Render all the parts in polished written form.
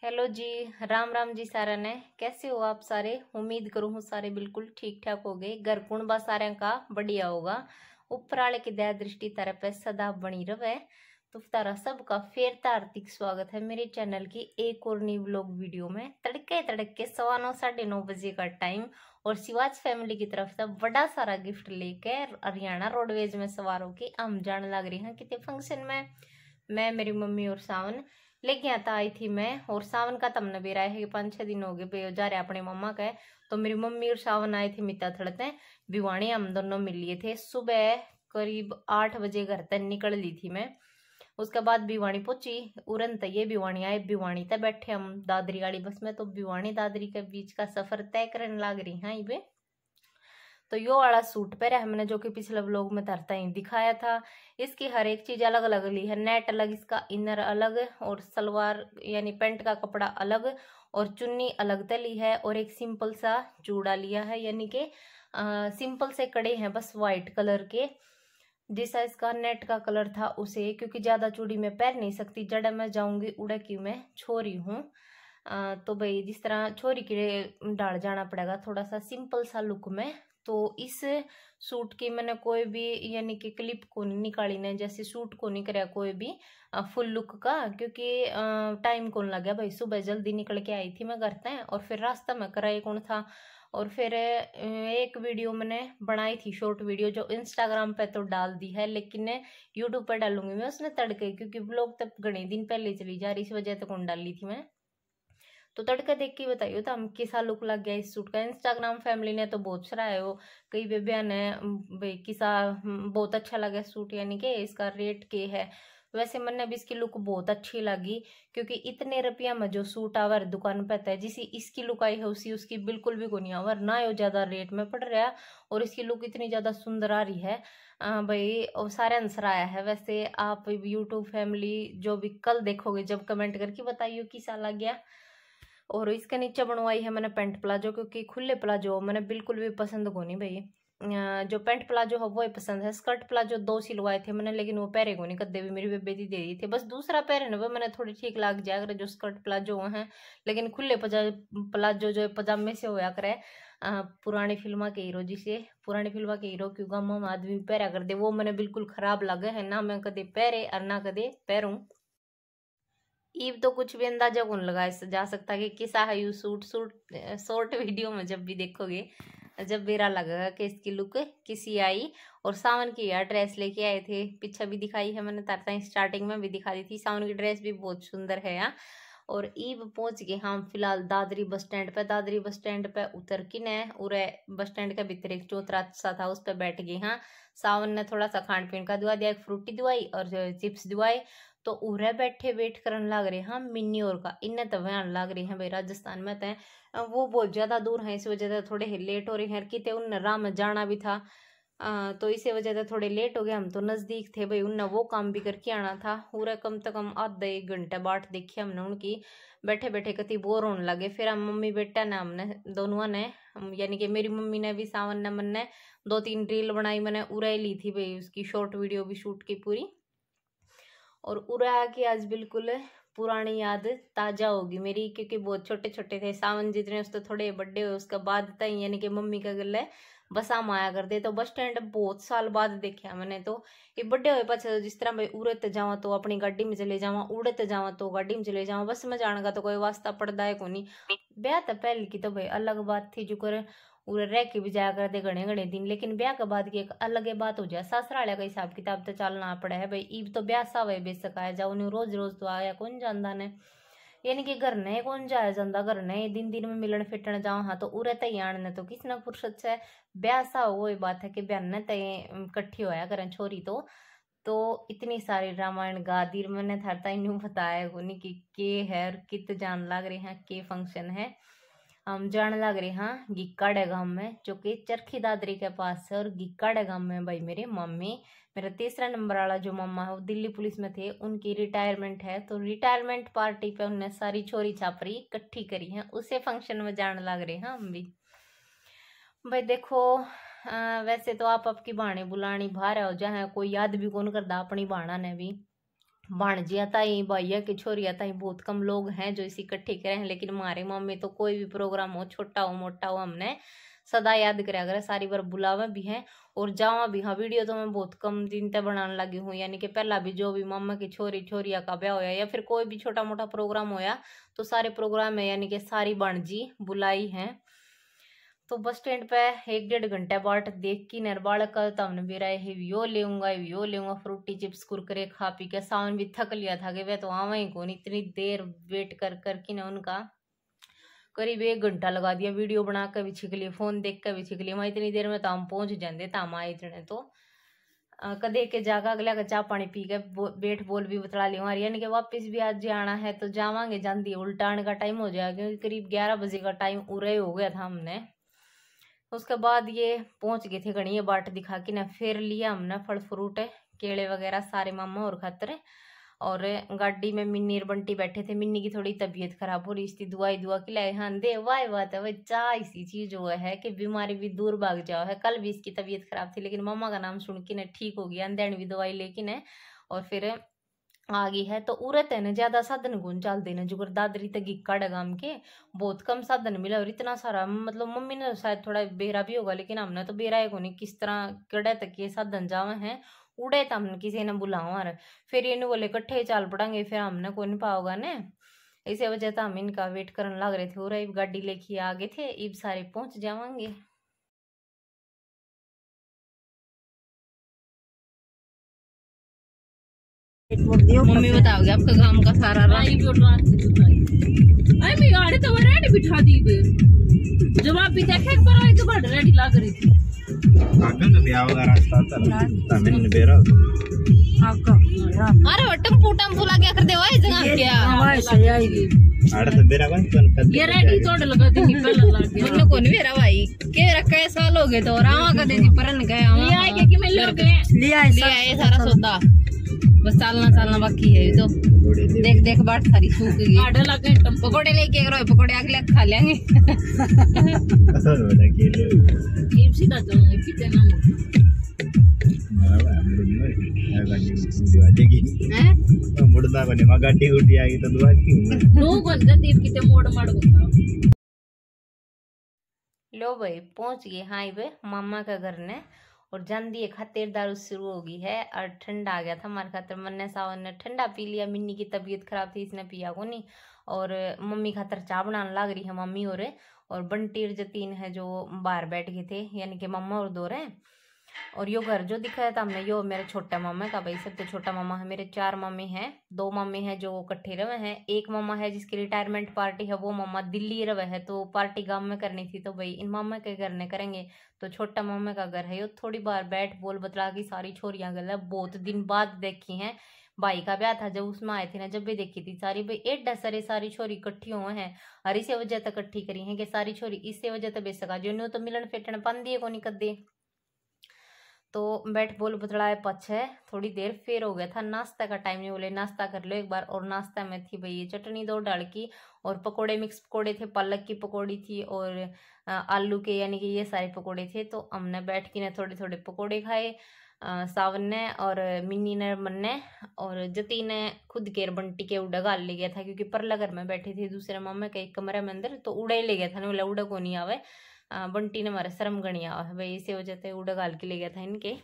Hello जी। राम राम जी सारा ने। कैसे हो आप सारे? उम्मीद करूँ हूँ सारे बिल्कुल ठीक ठाक हो गए। घर कुणबा सारे का बढ़िया होगा। ऊपर वाले की दया दृष्टि तरह पे सदा बनी रहे। तो तारा सबका फिर हार्दिक स्वागत है मेरे चैनल की एक और नई व्लॉग वीडियो में। तड़के तड़के 9:15 9:30 का टाइम और शिवाज फैमिली की तरफ से बड़ा सारा गिफ्ट लेकर हरियाणा रोडवेज में सवार होके हम जाने लग रही हैं कितने फंक्शन में। मैं, मेरी मम्मी और सावन लेके आता आई थी मैं। और सावन का तमने भी रहा है कि 5-6 दिन हो गए बे जा रहे अपने मम्मा का। तो मेरी मम्मी और सावन आए थे मिता थड़ते भिवानी। हम दोनों मिल लिए थे सुबह करीब 8 बजे घर तक निकल ली थी मैं। उसके बाद भिवानी पहुंची। उरन तय भिवानी आए। भिवानी तक बैठे हम दादरी वाली बस में। तो भिवानी दादरी के बीच का सफर तय करने लग रही हैं ये। तो यो वाला सूट पहना है मैंने, जो कि पिछले व्लॉग में तरता ही दिखाया था। इसकी हर एक चीज अलग अलग ली है। नेट अलग, इसका इनर अलग, और सलवार यानी पैंट का कपड़ा अलग, और चुन्नी अलग तली है। और एक सिंपल सा चूड़ा लिया है, यानी कि सिंपल से कड़े हैं बस वाइट कलर के। जैसा इसका नेट का कलर था उसे, क्योंकि ज्यादा चूड़ी मैं पहन नहीं सकती, जड़ा मैं जाऊंगी उड़ा की मैं छोरी हूँ। तो भाई जिस तरह छोरी के डाल जाना पड़ेगा थोड़ा सा सिंपल सा लुक में। तो इस सूट की मैंने कोई भी यानी कि क्लिप को नहीं निकाली ने, जैसे सूट को नहीं कराया कोई भी फुल लुक का, क्योंकि टाइम कौन लग गया भाई। सुबह जल्दी निकल के आई थी मैं घर से, और फिर रास्ता में कराई कौन था। और फिर एक वीडियो मैंने बनाई थी, शॉर्ट वीडियो, जो इंस्टाग्राम पे तो डाल दी है, लेकिन यूट्यूब पे डालूंगी मैं उसने तड़के, क्योंकि ब्लॉग तब घने दिन पहले चली जा रही, इस वजह से कौन डाली थी मैं। तो तड़का देख के बताइयो तो हम किसा लुक लग गया इस सूट का। इंस्टाग्राम फैमिली ने तो बहुत सराहा हो, कई बेबिया ने भाई किसा बहुत अच्छा लगा सूट, यानी कि इसका रेट के है। वैसे मैंने भी इसकी लुक बहुत अच्छी लगी, क्योंकि इतने रुपया में जो सूट आवर दुकान पे था, जिसी इसकी लुक आई है उसी उसकी बिल्कुल भी को नहीं आवर ना, यो ज्यादा रेट में पड़ रहा है। और इसकी लुक इतनी ज्यादा सुंदर आ रही है भाई, और सारे आंसर आया है। वैसे आप यूट्यूब फैमिली जो भी कल देखोगे जब कमेंट करके बताइयो किसा लग गया। और इसके नीचे बनवाई है मैंने पेंट प्लाजो, क्योंकि खुले प्लाजो मैंने बिल्कुल भी पसंद को नहीं भाई। जो पेंट प्लाजो है वो ही पसंद है। स्कर्ट प्लाजो 2 सिलवाए थे मैंने, लेकिन वो पहरे को नहीं, कदे भी मेरी बेबी दे दी थे। बस दूसरा पहरे ना वो मैंने थोड़ी ठीक लग जाया करे जो स्कर्ट प्लाजो हैं, लेकिन खुले प्लाजो जो पजामे से होया करे पुरानी फिल्मा के हीरो, जिसे पुरानी फिल्मा के हीरो क्यों गम आदमी पहरा कर दे, वो मैंने बिल्कुल खराब लगे है ना। मैं कदे पहरे और ना कदे पहरूं। ईब तो कुछ भी अंदाजा कौन लगाया जा सकता कि किसा है यू सूट। शॉर्ट वीडियो में जब भी देखोगे, जब मेरा लगेगा कि इसकी लुक किसी आई। और सावन की यार ड्रेस लेके आए थे, पीछे भी दिखाई है मैंने तरता, स्टार्टिंग में भी दिखा दी थी। सावन की ड्रेस भी बहुत सुंदर है यहाँ। और ईब पहुंच गए हम फिलहाल दादरी बस स्टैंड पे। दादरी बस स्टैंड पे उतर के न उरे बस स्टैंड के भीतर एक चौतरा सा था, उस पर बैठ गए। हाँ, सावन ने थोड़ा सा खान पीन का दुआ दिया, एक फ्रूटी दुआई और चिप्स दुआई। तो उरे बैठे वेट करने लग रहे हैं मिन्नी और का। इन्हें तो वहां लग रही है भाई राजस्थान में तय, वो बहुत ज्यादा दूर है, इस वजह से थोड़े लेट हो रहे हैं। कितने उन राह में जाना भी था, तो इसी वजह से थोड़े लेट हो गए। हम तो नजदीक थे भाई, उनने वो काम भी करके आना था। पूरा कम से कम आधा 1 घंटा बाट देखी हमने उनकी। बैठे बैठे कति बोर होने लगे। फिर हम मम्मी बेटा ने, हमने दोनों ने, यानी कि मेरी मम्मी ने भी सावन ने मन ने 2-3 रील बनाई, मैंने उड़ाई ली थी भाई, उसकी शॉर्ट वीडियो भी शूट की पूरी। और उड़ा की आज बिल्कुल पुरानी याद ताजा होगी मेरी, क्योंकि बहुत छोटे छोटे थे। सावन जितने उससे थोड़े बड़े हुए उसके बाद तय, यानी कि मम्मी का गले बसा माया कर दे। तो बस स्टैंड बहुत साल बाद देखा मैंने। तो ये बड़े हुए पाछे जिस तरह भाई उड़त जावा तो अपनी गाड़ी में चले जावा, उड़त जावा तो गाड़ी में चले जावा, बस में जाने का तो कोई वास्ता पड़ता है को नहीं। ब्याह तो पहले की तो भाई अलग बात थी, जो कर उरे रह के भी जाया करते घने घने दिन। लेकिन ब्याह के बाद की एक अलग ही बात हो जाए। ससुराल का हिसाब किताब तो चलना पड़ा है भाई। ईब तो ब्याह सा वे बेसक आया जाओ, रोज रोज तो आया कौन जानदा ने, यानी कि घर ने कौन जाया जाता। घर ने दिन दिन में मिलन फिटन जाओ, हाँ तो उरे तय आने तो किस ना फुर्सत से। ब्याह सा हो वही बात है कि बहन तय इकट्ठी होया करें छोरी तो इतनी सारी रामायण गा दी मैंने थारता इन बताया को नहीं कि के है और कित जान लग रहे हैं के फंक्शन है। हम जाने लग रहे हैं गिक्काड़े गांव में, जो कि चरखी दादरी के पास है। और गिक्काड़े गांव में भाई मेरी मम्मी, मेरा तीसरा नंबर वाला जो मम्मा है वो दिल्ली पुलिस में थे, उनकी रिटायरमेंट है। तो रिटायरमेंट पार्टी पे उन्होंने सारी छोरी छापरी इकट्ठी करी है, उसे फंक्शन में जाने लग रहे हैं हम भी। भाई देखो वैसे तो आप आपकी बहाने बुलानी बाहर हो जाए, कोई याद भी कौन करता अपनी बहाना ने भी। भाणजिया ताई भैया की छोरिया ताई बहुत कम लोग हैं जो इसी इकट्ठे करे हैं, लेकिन हमारे मम्मी तो कोई भी प्रोग्राम हो, छोटा हो मोटा हो, हमने सदा याद कराया करे, सारी बार बुलावा भी है और जावा भी। हाँ, वीडियो तो मैं बहुत कम दिन तक बनाने लगी हूँ, यानी कि पहला भी जो भी मामा की छोरिया का ब्याह होया या फिर कोई भी छोटा मोटा प्रोग्राम होया तो सारे प्रोग्राम है यानी कि सारी भाणजी बुलाई हैं। तो बस स्टैंड पे 1-1.5 घंटा बाट देख की नर बालक का तो हमने बेरा है यो लेऊंगा फ्रूटी चिप्स कुरकुरे खा पी के। सावन भी थक लिया था कि वे तो आवा ही कौन, इतनी देर वेट कर कि ना उनका करीब 1 घंटा लगा दिया। वीडियो बना कर भी छिक लिए, फोन देख कर भी छिक लिए। वहाँ इतनी देर में तो हम पहुंच जाते था, हम आए इतने तो कदे के जागा अगला का चाह पानी पी के बैठ बोल भी बतला लिया हमारी, यानी कि वापस भी आज जाना है तो जावांगे जल्दी, उल्टाने का टाइम हो जाएगा क्योंकि करीब 11 बजे का टाइम उरे हो गया था हमने। उसके बाद ये पहुंच गए थे गणिया बाट दिखा के ना, फिर लिया हमने फल फ्रूट केले वगैरह सारे मामा और खातर। और गाड़ी में मिन्नी और बंटी बैठे थे। मिन्नी की थोड़ी तबीयत खराब हो रही थी, दुआ खिलाए। हाँ दे वाह बात है, वह चाह इसी चीज वो है कि बीमारी भी दूर भाग जाओ है। कल भी इसकी तबीयत खराब थी लेकिन मामा का नाम सुन के ना ठीक हो गया, अंधेड़ भी दवाई लेके न और फिर आ गई है। तो उरत है ना ज्यादा साधन गुण चलते न, जुगर दादरी तक गिक्का डगाम के बहुत कम साधन मिला और इतना सारा, मतलब मम्मी ने शायद थोड़ा बेरा भी होगा लेकिन हमने तो बेरा है कोनी किस तरह कड़े तक ये साधन जावे हैं। उड़े तो हमने किसी ने बुलावा फिर ये बोले इकट्ठे चाल पड़ेंगे, फिर हमने कोई नहीं पाओगा ने, इसी वजह से हम इनका वेट करने लग रहे थे। और अब गाड़ी लेके आ गए थे, इब सारे पहुंच जावांगे। मम्मी बताओगे आपका काम का सारा तो रेडी बिठा दी जवाब भी देखे पर तो बड़ रेडी लग रही थी। आगे तो ब्याह का रास्ता था तमिल ने बेरा अरे टम्पू लगा कर देवा इस जगह क्या आवाज सही आएगी आड़े तो बेरा कौन कौन ये रेडी तोड़ लगा दी निकल लग गया उन्हें कौन बेरा भाई के रखा साल हो गए तो रावा का दे दी परन गए ले आए कि मैं लोग ले आए सारा सौदा बस सालना बाकी है। तो देख बाट सारी सूख गई। आडा लगे पकोड़े लेके करो, पकोड़े अगले खा लेंगे। असर हो जाए के लिए ये सीधा जाऊंगा कितने ना मुड़ना बने मा गाड़ी गुटी आई तो दुआ की नो गंदा दीप कितने मोड़ मार गया। लो भाई पहुंच गए हाँ वे मामा का घर ने और जल्दी खातिरदारी शुरू हो गई है। और ठंडा आ गया था हमारे खातर, मन्ने सावन ने ठंडा पी लिया। मिन्नी की तबीयत खराब थी इसने पिया को नहीं। और मम्मी खातर चाय बनाने लग रही है मम्मी और बंटी और जतीन है जो बाहर बैठ गए थे, यानी कि मम्मा और दो रहे। और यो घर जो दिखाया था हमने यो मेरे छोटा मामा का, भाई सबसे छोटा मामा है। मेरे 4 मम्मी हैं, 2 मम्मी हैं जो इकट्ठे रहे हैं, एक मामा है जिसकी रिटायरमेंट पार्टी है, वो मामा दिल्ली रहे है तो पार्टी गांव में करनी थी तो भाई इन मामा के घर ने करेंगे। तो छोटा मामा का घर है यो, थोड़ी बार बैठ बोल बतला की सारी छोरियां गल बहुत दिन बाद देखी हैं। भाई का ब्याह था जब उसमें आए थे ना, जब भी देखी थी सारी भाई एडा सारे सारी छोरी इकट्ठी हुए हैं और इसी वजह तक इकट्ठी करी है कि सारी छोरी इसी वजह तक बेसका जो न्यू तो मिलन फेटन पान दिए को नहीं कदे। तो बैठ बोल बतलाए पछे थोड़ी देर फिर हो गया था नाश्ता का टाइम, नहीं बोले नाश्ता कर लो एक बार। और नाश्ता में थी भाई ये चटनी 2 डाल की और पकोड़े मिक्स पकोड़े थे, पालक की पकौड़ी थी और आलू के, यानी कि ये सारे पकोड़े थे। तो हमने बैठ के ना थोड़े थोड़े पकोड़े खाए, सावन ने और मिन्नी ने मन ने और जती ने खुद केर बंटी के उड़ा गाल ले गया था क्योंकि परला घर में बैठे थे दूसरे मामा के एक कमरे में अंदर, तो उड़ा ही ले गया था। नहीं बोला उड़ा को नहीं आवे, बंटी ने हमारे शर्म गणिया भाई इसी वजह से उड़ा गाल के ले गया था इनके।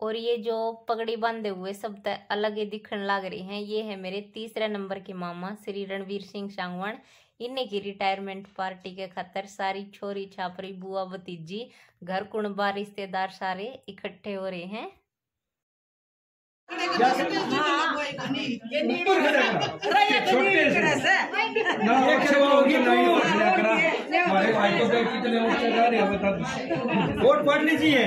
और ये जो पगड़ी बांधे हुए सब अलग ही दिखने लग रही हैं, ये है मेरे 3रे नंबर के मामा श्री रणवीर सिंह सांगवान। इन्हें की रिटायरमेंट पार्टी के खातर सारी छोरी छापरी बुआ भतीजी घर कुणबा रिश्तेदार सारे इकट्ठे हो रहे हैं। वोट पढ़ लीजिए,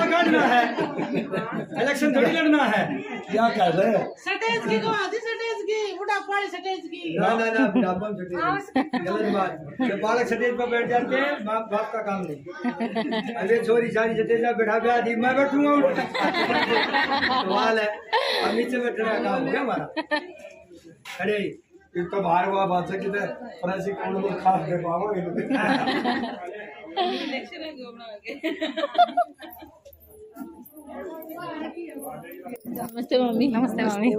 काटना है, इलेक्शन थोड़ी लड़ना है। क्या कर रहे हैं? गलत बात, जब बालक स्टेज पर बैठ जाते हैं बाप का काम नहीं। अरे छोरी सारी स्टेज पर बैठा ब्याह दी मैं बैठूंगा सवाल है, अब नीचे बैठने का काम हो गया हमारा। अरे तो बाहर हुआ बात से किधर फरासी कौन लोग खास दे पाओगे नमस्ते मम्मी। नमस्ते मम्मी।